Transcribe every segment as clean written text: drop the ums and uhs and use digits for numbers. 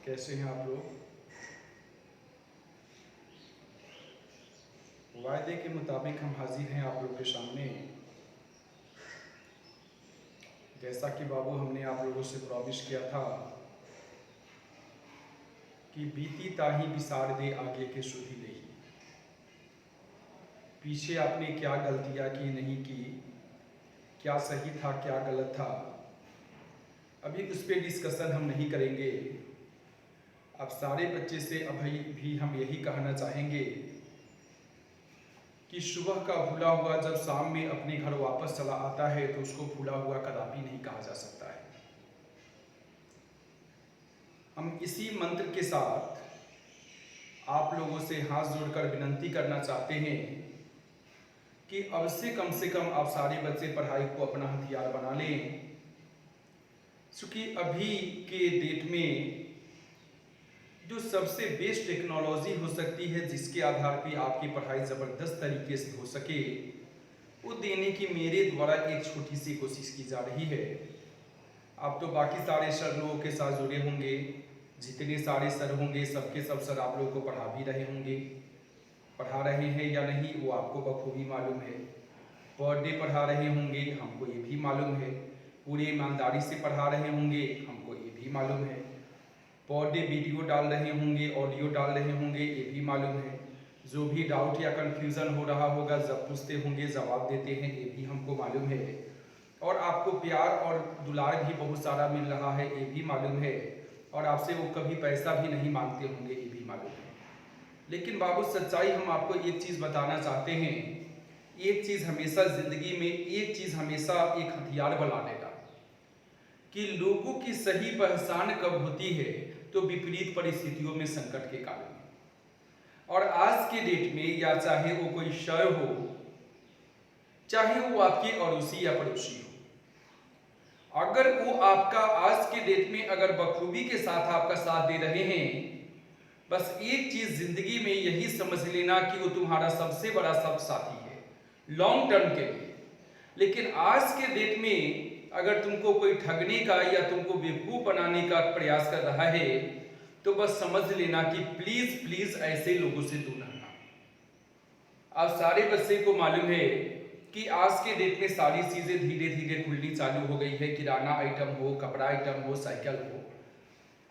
कैसे हैं आप लोग? वायदे के मुताबिक हम हाजिर हैं आप लोग के सामने। जैसा कि बाबू हमने आप लोगों से प्रॉमिस किया था कि बीती ताही बिसार दे आगे के सुधी नहीं। पीछे आपने क्या गलतियां की नहीं की, क्या सही था क्या गलत था, अभी उस पर डिस्कशन हम नहीं करेंगे। अब सारे बच्चे से अभी भी हम यही कहना चाहेंगे कि सुबह का भूला हुआ जब शाम में अपने घर वापस चला आता है तो उसको भूला हुआ कदापि नहीं कहा जा सकता है। हम इसी मंत्र के साथ आप लोगों से हाथ जोड़कर विनती करना चाहते हैं कि अब से कम आप सारे बच्चे पढ़ाई को अपना हथियार बना लें, क्योंकि अभी के डेट में जो सबसे बेस्ट टेक्नोलॉजी हो सकती है जिसके आधार पर आपकी पढ़ाई ज़बरदस्त तरीके से हो सके, वो देने की मेरे द्वारा एक छोटी सी कोशिश की जा रही है। आप तो बाकी सारे सर लोगों के साथ जुड़े होंगे, जितने सारे सर होंगे सबके सब सर आप लोगों को पढ़ा भी रहे होंगे। पढ़ा रहे हैं या नहीं वो आपको बखूबी मालूम है। पर डे पढ़ा रहे होंगे, हमको ये भी मालूम है। पूरी ईमानदारी से पढ़ा रहे होंगे, हमको ये भी मालूम है। पर डे वीडियो डाल रहे होंगे, ऑडियो डाल रहे होंगे, ये भी मालूम है। जो भी डाउट या कन्फ्यूज़न हो रहा होगा, जब पूछते होंगे जवाब देते हैं, ये भी हमको मालूम है। और आपको प्यार और दुलार भी बहुत सारा मिल रहा है, ये भी मालूम है। और आपसे वो कभी पैसा भी नहीं मांगते होंगे, ये भी मालूम है। लेकिन बाबू सच्चाई हम आपको एक चीज़ बताना चाहते हैं, एक चीज़ हमेशा ज़िंदगी में, एक चीज़ हमेशा एक हथियार बना लेगा कि लोगों की सही पहचान कब होती है, तो विपरीत परिस्थितियों में, संकट के काल में। और आज के डेट में या चाहे वो कोई शय हो, चाहे वो आपके अड़ोसी या पड़ोसी हो, अगर वो आपका आज के डेट में अगर बखूबी के साथ आपका साथ दे रहे हैं, बस एक चीज जिंदगी में यही समझ लेना कि वो तुम्हारा सबसे बड़ा सब साथी है लॉन्ग टर्म के लिए। लेकिन आज के डेट में अगर तुमको कोई ठगने का या तुमको बेवकूफ बनाने का प्रयास कर रहा है, तो बस समझ लेना कि प्लीज प्लीज ऐसे लोगों से दूर रहना। आप सारे बच्चे को मालूम है कि आज के डेट में सारी चीजें धीरे धीरे खुलनी चालू हो गई है, किराना आइटम हो, कपड़ा आइटम हो, साइकिल हो।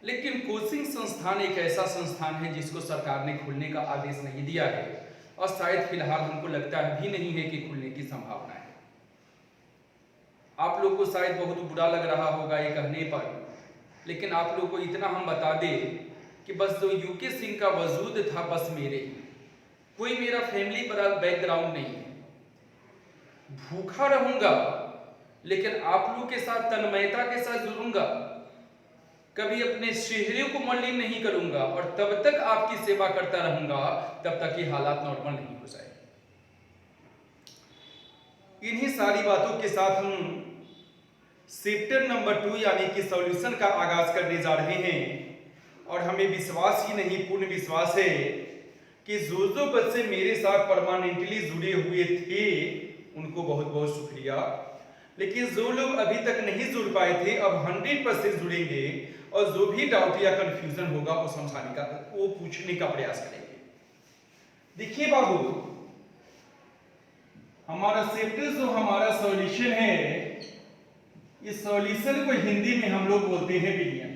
लेकिन कोचिंग संस्थान एक ऐसा संस्थान है जिसको सरकार ने खुलने का आदेश नहीं दिया है, और शायद फिलहाल हमको लगता है भी नहीं है कि खुलने की संभावना है। आप लोग को शायद बहुत बुरा लग रहा होगा ये कहने पर, लेकिन आप लोग को इतना हम बता दें कि बस जो यूके सिंह का वजूद था बस मेरे ही, कोई मेरा फैमिली बैकग्राउंड नहीं है। भूखा रहूंगा लेकिन आप लोग के साथ तन्मयता के साथ जुड़ूंगा, कभी अपने चेहरे को मलिन नहीं करूंगा, और तब तक आपकी सेवा करता रहूंगा तब तक ये हालात नॉर्मल नहीं हो जाए। इन्हीं सारी बातों के साथ हम चैप्टर नंबर 2 यानी कि सॉल्यूशन का आगाज करने जा रहे हैं। और हमें विश्वास ही नहीं, पूर्ण विश्वास है कि जो बच्चे मेरे साथ परमानेंटली जुड़े हुए थे उनको बहुत बहुत शुक्रिया। लेकिन जो लोग अभी तक नहीं जुड़ पाए थे, अब 100% जुड़ेंगे, और जो भी डाउट या कंफ्यूजन होगा वो समझाने का, वो पूछने का प्रयास करेंगे। देखिए बाबू, हमारा चैप्टर जो हमारा सॉल्यूशन है, इस सॉल्यूशन को हिंदी में हम लोग बोलते हैं विलयन।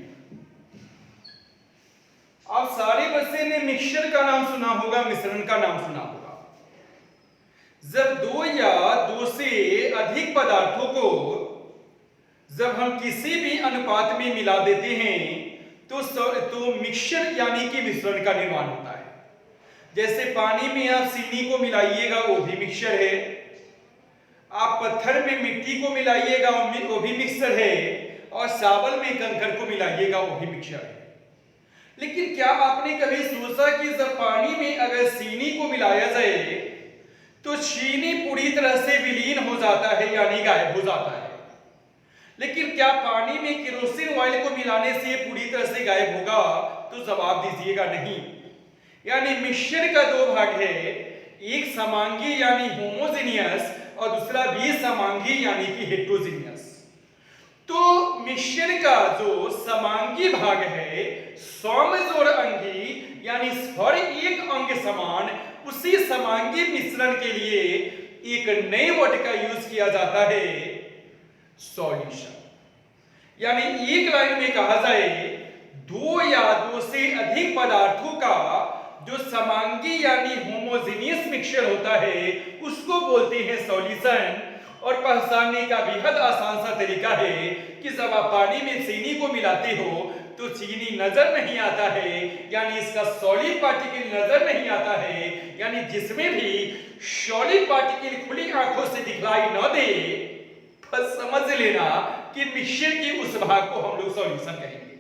आप सारे बच्चे ने मिक्सचर का नाम सुना होगा, मिश्रण का नाम सुना होगा। जब दो या दो से अधिक पदार्थों को जब हम किसी भी अनुपात में मिला देते हैं तो मिक्सचर यानी कि मिश्रण का निर्माण होता है। जैसे पानी में आप चीनी को मिलाइएगा वो भी मिक्सचर है, आप पत्थर में मिट्टी को मिलाइएगा वो भी मिक्सचर है, और चावल में कंकड़ को मिलाइएगा वो भी मिक्सचर है। लेकिन क्या आपने कभी सोचा कि जब पानी में अगर चीनी को मिलाया जाए तो चीनी पूरी तरह से विलीन हो जाता है यानी गायब हो जाता है, लेकिन क्या पानी में केरोसिन ऑयल को मिलाने से पूरी तरह से गायब होगा? तो जवाब दीजिएगा नहीं। यानी मिक्सचर का दो भाग है, एक समांगी यानी होमोजेनियस और दूसरा विसमांगी यानी कि हेटेरोजेनियस। तो मिश्रण का जो समांगी भाग है, सौम जोड़ अंगी, यानी हर एक अंग समान, उसी समांगी मिश्रण के लिए एक नए वर्ड का यूज किया जाता है, सॉल्यूशन। यानी एक लाइन में कहा जाए, दो या दो से अधिक पदार्थों का जो समांगी यानी होमोजेनियस मिक्सचर होता है, उसको बोलते हैं सॉल्यूशन। और पहचानने का बेहद आसान सा तरीका है कि जब आप पानी में चीनी को मिलाते हो तो चीनी नजर नहीं आता है, यानी इसका सॉलिड पार्टिकल नजर नहीं आता है। यानी जिसमें भी सॉलिड पार्टिकल खुली आंखों से दिखलाई न दे, बस समझ लेना कि मिक्सचर के उस भाग को हम लोग सॉल्यूशन कहेंगे।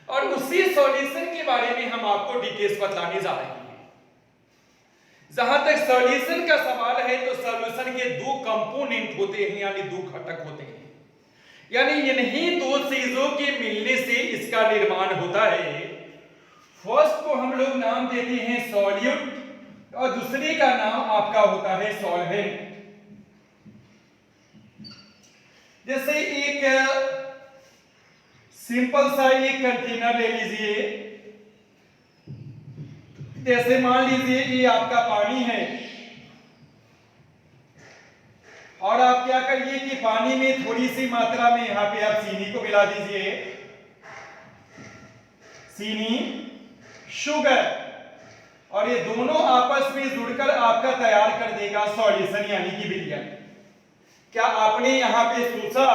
और उसी सॉल्यूशन के बारे में हम आपको डिटेल्स बतलाने जा रहे हैं। जहां तक सॉल्यूशन का सवाल है तो सॉल्यूशन के दो कंपोनेंट होते हैं, यानी दो घटक होते हैं। यानी इन्हीं दो चीजों के मिलने से इसका निर्माण होता है। फर्स्ट को हम लोग नाम देते हैं सॉल्यूट और दूसरे का नाम आपका होता है सॉल्वेंट। जैसे एक सिंपल सा एक कंटेनर ले लीजिए, जैसे मान लीजिए ये आपका पानी है और आप क्या करिए कि पानी में थोड़ी सी मात्रा में यहां पे आप चीनी को मिला दीजिए, चीनी, शुगर, और ये दोनों आपस में जुड़कर आपका तैयार कर देगा सॉल्यूशन यानी कि विलयन। क्या आपने यहां पे सोचा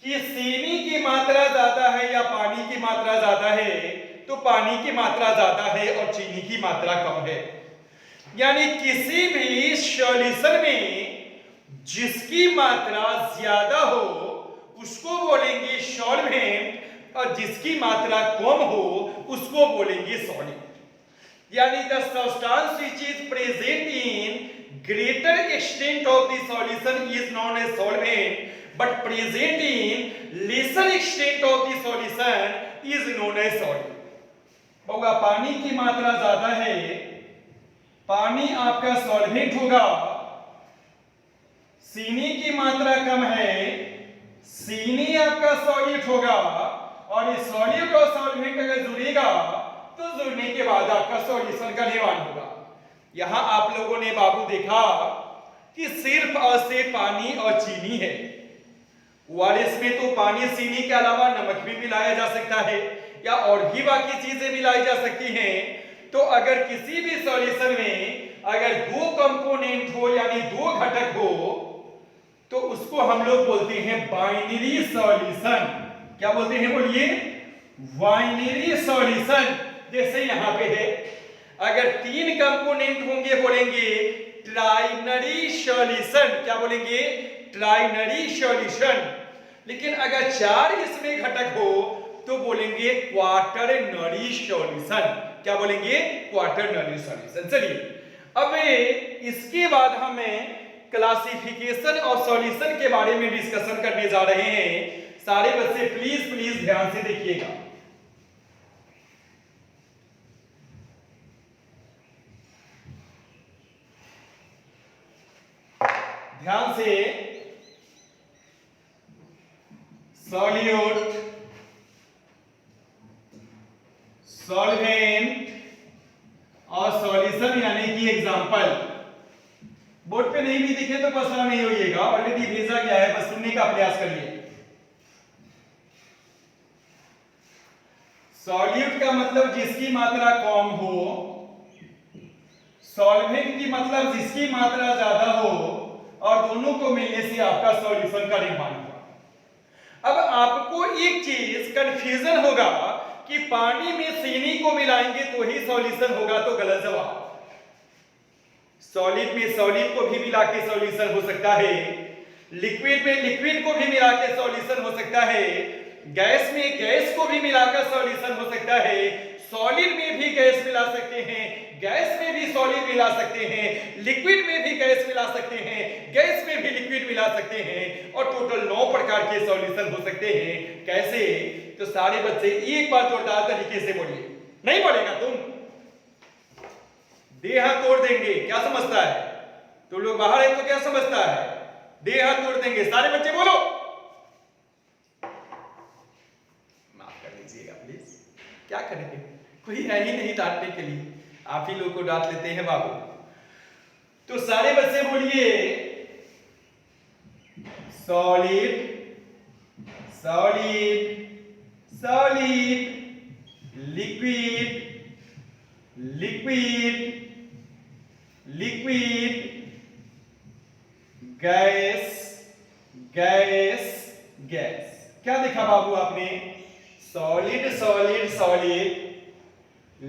कि चीनी की मात्रा ज्यादा है या पानी की मात्रा ज्यादा है? तो पानी की मात्रा ज्यादा है और चीनी की मात्रा कम है। यानी किसी भी सॉल्यूशन में जिसकी मात्रा ज्यादा हो उसको बोलेंगे सॉल्वेंट और जिसकी मात्रा कम हो उसको बोलेंगे सॉल्यूट। यानी the substance which is present in greater extent of the solution is known as solvent, but present in lesser extent of the solution is known as solute। होगा पानी की मात्रा ज्यादा है, पानी आपका सॉल्वेंट होगा। चीनी की मात्रा कम है, चीनी आपका सॉल्यूट होगा। और ये सॉल्यूट और सॉल्वेंट अगर जुड़ेगा तो जुड़ने के बाद आपका सॉल्यूशन का निर्माण होगा। यहां आप लोगों ने बाबू देखा कि सिर्फ और सिर्फ पानी और चीनी है। ओआरएस में तो पानी चीनी के अलावा नमक भी मिलाया जा सकता है या और भी बाकी चीजें मिलाई जा सकती हैं। तो अगर किसी भी सॉल्यूशन में अगर दो कंपोनेंट हो यानी दो घटक हो तो उसको हम लोग बोलते हैं बाइनरी सॉल्यूशन। क्या बोलते हैं बोलिए? Binary solution. जैसे यहां पे है, अगर तीन कंपोनेंट होंगे बोलेंगे ट्राइनरी सॉल्यूशन। क्या बोलेंगे? Trinary solution. लेकिन अगर चार इसमें घटक हो तो बोलेंगे क्वाटरनरी सॉल्यूशन। क्या बोलेंगे? Quaternary solution. चलिए अब इसके बाद हमें क्लासिफिकेशन और सॉल्यूशन के बारे में डिस्कशन करने जा रहे हैं। सारे बच्चे प्लीज प्लीज ध्यान से देखिएगा। ध्यान से, सॉल्यूट, सॉल्वेंट और सॉल्यूशन यानी कि एग्जांपल। बोर्ड पे नहीं भी दिखे तो परेशान नहीं होइएगा, ऑलरेडी भेजा गया है, बस सुनने का प्रयास करिए। सॉल्यूट का मतलब जिसकी मात्रा कम हो, सॉल्वेंट की मतलब जिसकी मात्रा ज्यादा हो, और दोनों को मिलने से आपका सॉल्यूशन का निर्माण होगा। अब आपको एक चीज कंफ्यूजन होगा कि पानी में चीनी को मिलाएंगे तो ही सॉल्यूशन होगा, तो गलत जवाब। सॉलिड में सॉलिड को भी मिला के सॉल्यूशन हो सकता है, लिक्विड में लिक्विड को भी मिला के सॉल्यूशन हो सकता है, गैस में गैस को भी मिलाकर सॉल्यूशन हो सकता है, सॉलिड में भी गैस मिला सकते हैं, गैस में भी सॉलिड मिला सकते हैं, लिक्विड में भी गैस मिला सकते हैं, गैस में भी लिक्विड मिला सकते हैं, और टोटल 9 प्रकार के सॉल्यूशन हो सकते हैं। कैसे? तो सारे बच्चे एक बार जोरदार तरीके से बोलिए। नहीं बोलेगा तुम देह हाथ तोड़ देंगे। क्या समझता है? तो लोग बाहर है तो क्या समझता है? देह हाथ तोड़ देंगे। सारे बच्चे बोलो। क्या करेंगे, कोई है ही नहीं डांटने के लिए, आप ही लोग को डांट लेते हैं बाबू। तो सारे बच्चे बोलिए solid solid solid, liquid liquid liquid, gas gas gas. क्या देखा बाबू आपने, solid solid solid,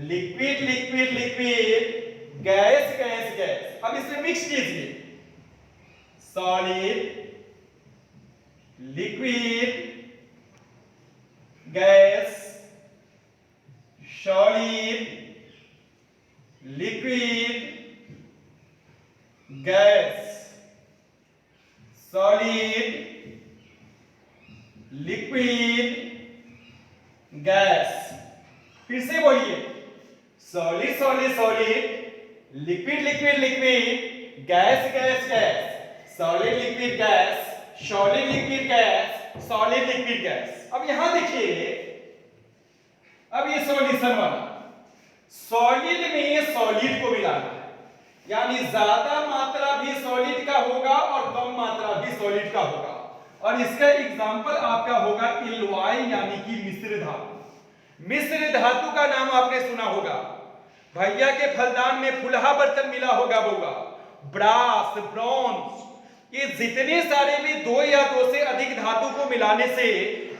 liquid liquid liquid, gas gas gas. अब इसे मिक्स कीजिए, solid liquid gas, solid liquid gas, solid liquid gas. फिर से बोलिए, solid solid solid, liquid liquid liquid, gas gas gas, solid liquid gas, solid liquid gas, solid liquid gas. अब यहां देखिए, अब ये सॉल्यूशन वाला, सॉलिड में सॉलिड को मिलाना है, यानी ज्यादा मात्रा भी सॉलिड का होगा और कम मात्रा भी सॉलिड का होगा। और इसका एग्जांपल आपका होगा एलॉय, यानी कि मिश्र धातु। मिश्र धातु का नाम आपने सुना होगा, भैया के फलदान में फुलहा बर्तन मिला होगा बउआ, ब्रास ब्रॉन्ज, ये जितने सारे भी दो या दो से अधिक धातु को मिलाने से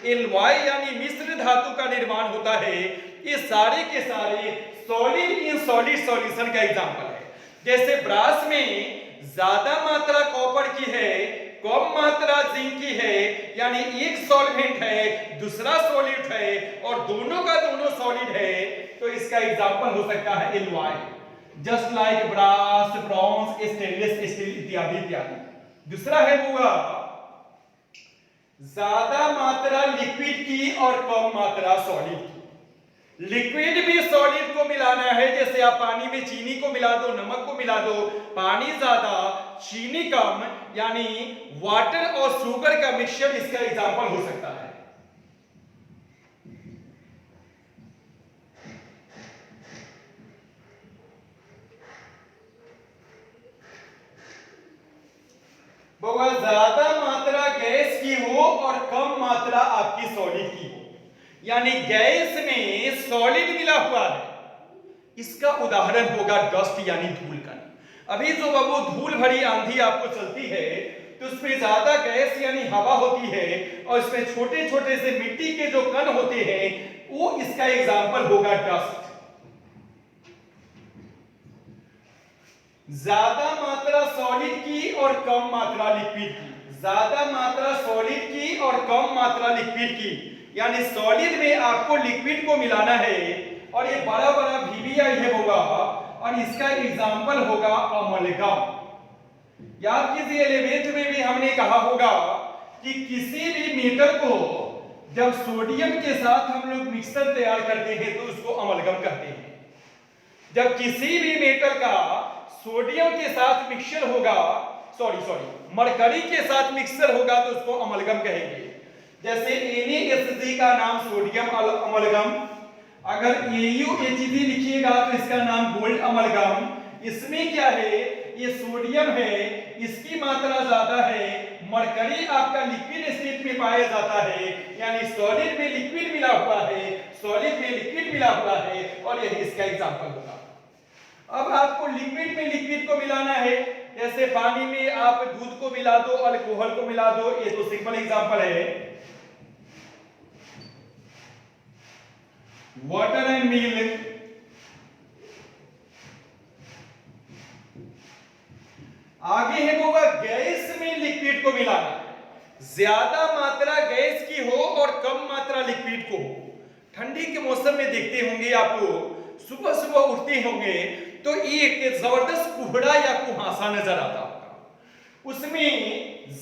एलॉय यानी मिश्र धातु का निर्माण होता है। ये सारे के सारे सॉलिड इन सॉलिड सॉल्यूशन का एग्जांपल है। जैसे ब्रास में ज्यादा मात्रा कॉपर की है, कम मात्रा जिंक की है, यानी एक सॉल्वेंट है दूसरा सॉलिड है और दोनों का दोनों सॉलिड है, तो इसका एग्जांपल हो सकता है alloy, just like brass bronze stainless steel इत्यादि इत्यादि। दूसरा है हुआ ज्यादा मात्रा लिक्विड की और कम मात्रा सॉलिड की। लिक्विड भी सॉलिड को मिलाना है, जैसे आप पानी में चीनी को मिला दो, नमक को मिला दो, पानी ज्यादा चीनी कम, यानी वाटर और शुगर का मिक्सचर इसका एग्जांपल हो सकता है। बहुत ज्यादा मात्रा गैस की हो और कम मात्रा आपकी सॉलिड की हो, यानी गैस में सॉलिड मिला हुआ है, इसका उदाहरण होगा डस्ट यानी धूल कण। अभी जो बाबू धूल भरी आंधी आपको चलती है तो उसमें ज्यादा गैस यानी हवा होती है और इसमें छोटे छोटे से मिट्टी के जो कण होते हैं, वो इसका एग्जाम्पल होगा डस्ट। ज्यादा मात्रा सॉलिड की और कम मात्रा लिक्विड की, ज्यादा मात्रा सॉलिड की और कम मात्रा लिक्विड की, यानी सॉलिड में आपको लिक्विड को मिलाना है और ये बड़ा बड़ा VBI है होगा और इसका एग्जांपल होगा अमलगम। याद कीजिए 11th में भी हमने कहा होगा कि किसी भी मेटल को जब सोडियम के साथ हम लोग मिक्सर तैयार करते हैं तो उसको अमलगम कहते हैं। जब किसी भी मेटल का सोडियम के साथ मिक्सचर होगा, मरकरी के साथ मिक्सचर होगा तो उसको अमलगम कहेंगे। जैसे NaSG का नाम सोडियम अमलगम, अगर AuHG लिखिएगा तो इसका नाम गोल्ड अमलगम। इसमें क्या है, ये सोडियम है, इसकी मात्रा ज्यादा है, मरकरी आपका लिक्विड स्टेट में पाया जाता है, यानी सॉलिड में लिक्विड मिला हुआ है, सॉलिड में लिक्विड मिला हुआ है, और यही इसका एग्जांपल होगा। अब आपको लिक्विड में लिक्विड को मिलाना है, जैसे पानी में आप दूध को मिला दो, अल्कोहल को मिला दो, ये तो सिंपल एग्जांपल है। वाटर एंड मिल्क, आगे है होगा गैस में लिक्विड को मिलाना, ज्यादा मात्रा गैस की हो और कम मात्रा लिक्विड को हो। ठंडी के मौसम में देखते होंगे आपको, सुबह सुबह उठते होंगे तो एक जबरदस्त कुहड़ा या कुहासा नजर आता होगा, उसमें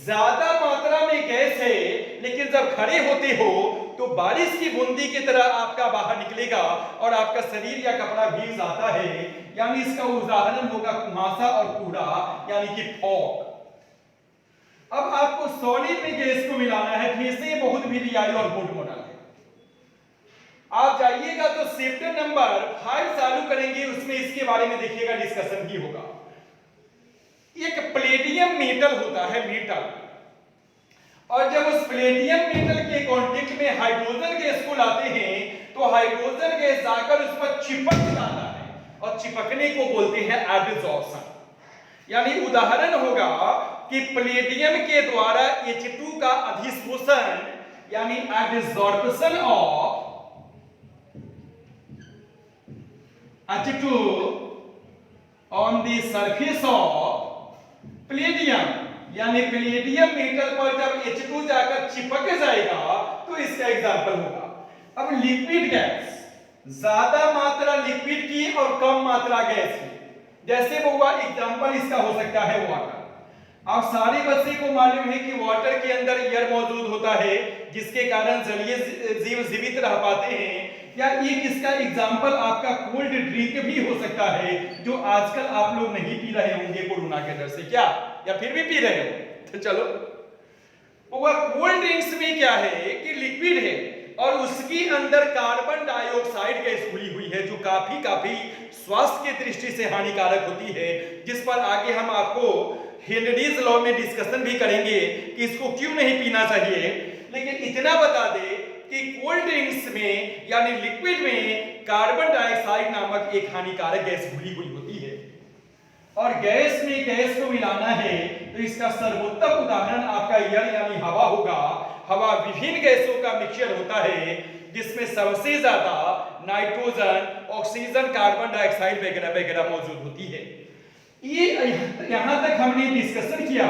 ज्यादा मात्रा में गैस है, लेकिन जब खड़े होते हो तो बारिश की बूंदी की तरह आपका बाहर निकलेगा और आपका शरीर या कपड़ा भीग जाता है, यानी इसका उदाहरण होगा कुहासा और कुहड़ा यानी कि फॉग। अब आपको सॉलिड में गैस को मिलाना है, फिर से बहुत VBI और गुड मॉडल है। आप जाइएगा तो चैप्टर नंबर 5 चालू करेंगे, उसमें इसके बारे में देखिएगा डिस्कशन ही होगा। एक प्लेटियम मेटल होता है, मेटल, और जब उस प्लेटियम मेटल के कांटेक्ट में हाइड्रोजन गैस को लाते हैं तो हाइड्रोजन गैस जाकर उस पर चिपक जाता है और चिपकने को बोलते हैं एडसॉर्प्शन। यानी उदाहरण होगा कि प्लेटियम के द्वारा H2 का अधिशोषण यानी adsorption of H2 on the surface of platinum, यानी प्लेटियम मेटल पर जब H2 जाकर चिपक जाएगा तो इसका एग्जांपल होगा। अब लिक्विड गैस, ज्यादा मात्रा लिक्विड की और कम मात्रा गैस की, जैसे वो हुआ एग्जांपल इसका हो सकता है वाटर। आप सारे बच्चे को मालूम है कि वाटर के अंदर एयर मौजूद होता है जिसके कारण जलीय जीव जीवित रह पाते हैं। या एक इसका एग्जांपल आपका कोल्ड ड्रिंक भी हो सकता है जो आजकल आप लोग नहीं पी रहे होंगे कोरोना के डर से, क्या या फिर भी पी रहे हो तो चलो। वो कोल्ड ड्रिंक्स में क्या है कि लिक्विड है और उसके अंदर कार्बन डाइऑक्साइड गैस घुली हुई है जो काफी स्वास्थ्य की दृष्टि से हानिकारक होती है, जिस पर आगे हम आपको हेनरीज लॉ में डिस्कशन भी करेंगे कि इसको क्यों नहीं पीना चाहिए। लेकिन इतना बता दे कि कोल्ड ड्रिंक्स में यानी लिक्विड में कार्बन डाइऑक्साइड नामक एक हानिकारक गैस घुली हुई होती है और गैस में गैस को मिलाना है तो इसका सर्वोत्तम उदाहरण आपका एयर यानी हवा होगा। हवा विभिन्न गैसों का मिक्सचर होता है जिसमें सबसे ज्यादा नाइट्रोजन, ऑक्सीजन, कार्बन डाइऑक्साइड वगैरह वगैरह मौजूद होती है। ये यहां तक हमने डिस्कशन किया।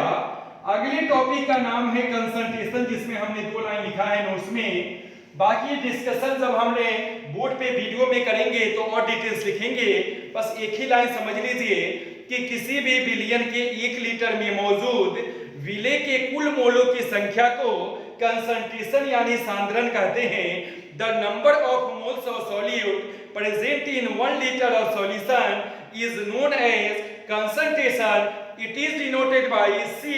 अगले टॉपिक का नाम है कंसंट्रेशन, जिसमें हमने 2 लाइन लिखा है नोट्स में। बाकी डिस्कशन जब हमने बोर्ड पे वीडियो में करेंगे तो और डिटेल्स लिखेंगे। बस एक ही लाइन समझ लीजिए कि किसी भी बिलियन के 1 लीटर में मौजूद विलेय के कुल मोलों की संख्या को कंसंट्रेशन यानी सांद्रण कहते हैं। The number of moles of solute present in 1 litre of solution is known as concentration. It is denoted by C.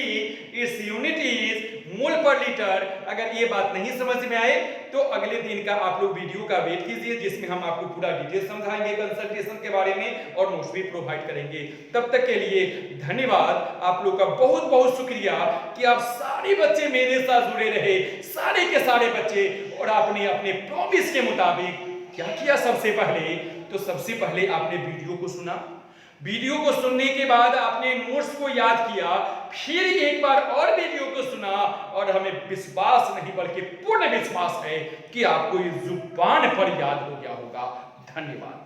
Its unit is मोल पर लीटर। अगर ये बात नहीं समझ में आए तो अगले दिन का आप लोग वीडियो का वेट कीजिए जिसमें हम आपको पूरा डिटेल समझाएंगे कंसंट्रेशन के बारे में और नोट्स भी प्रोवाइड करेंगे। तब तक के लिए धन्यवाद। आप लोग का बहुत बहुत शुक्रिया कि आप सारे बच्चे मेरे साथ जुड़े रहे, सारे के सारे बच्चे, और आपने अपने प्रॉमिस के मुताबिक क्या किया। सबसे पहले आपने वीडियो को सुना, वीडियो को सुनने के बाद आपने नोट्स को याद किया, फिर एक बार और वीडियो को सुना और हमें विश्वास नहीं बल्कि पूर्ण विश्वास है कि आपको ये जुबान पर याद हो गया होगा। धन्यवाद।